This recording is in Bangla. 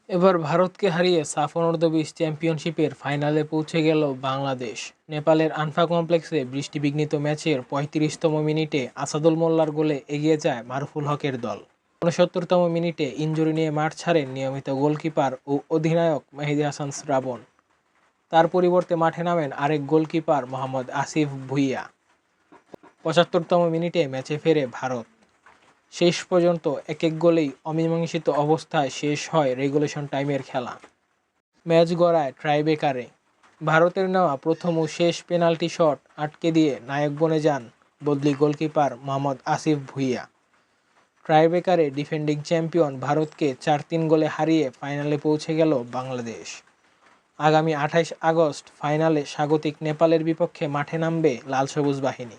এবার ভারতকে হারিয়ে সাফ অনূর্ধ্ব-20 চ্যাম্পিয়নশিপের ফাইনালে পৌঁছে গেল বাংলাদেশ। নেপালের আনফা কমপ্লেক্সে বৃষ্টিবিঘ্নিত ম্যাচের ৩৫তম মিনিটে আসাদুল মোল্লার গোলে এগিয়ে যায় মারুফুল হকের দল। ৬৯তম মিনিটে ইনজুরি নিয়ে মাঠ ছাড়েন নিয়মিত গোলকিপার ও অধিনায়ক মেহেদী হাসান শ্রাবণ। তার পরিবর্তে মাঠে নামেন আরেক গোলকিপার মোহাম্মদ আসিফ ভুঁইয়া। ৭৫তম মিনিটে ম্যাচে ফেরে ভারত। শেষ পর্যন্ত এক গোলেই অমীমাংসিত অবস্থায় শেষ হয় রেগুলেশন টাইমের খেলা। ম্যাচ গড়ায় ট্রাইব্রেকারে। ভারতের নেওয়া প্রথম ও শেষ পেনাল্টি শট আটকে দিয়ে নায়ক বনে যান বদলি গোলকিপার মোহাম্মদ আসিফ ভুঁইয়া। ট্রাইব্রেকারে ডিফেন্ডিং চ্যাম্পিয়ন ভারতকে ৪-৩ গোলে হারিয়ে ফাইনালে পৌঁছে গেল বাংলাদেশ। আগামী ২৮ আগস্ট ফাইনালে স্বাগতিক নেপালের বিপক্ষে মাঠে নামবে লাল সবুজ বাহিনী।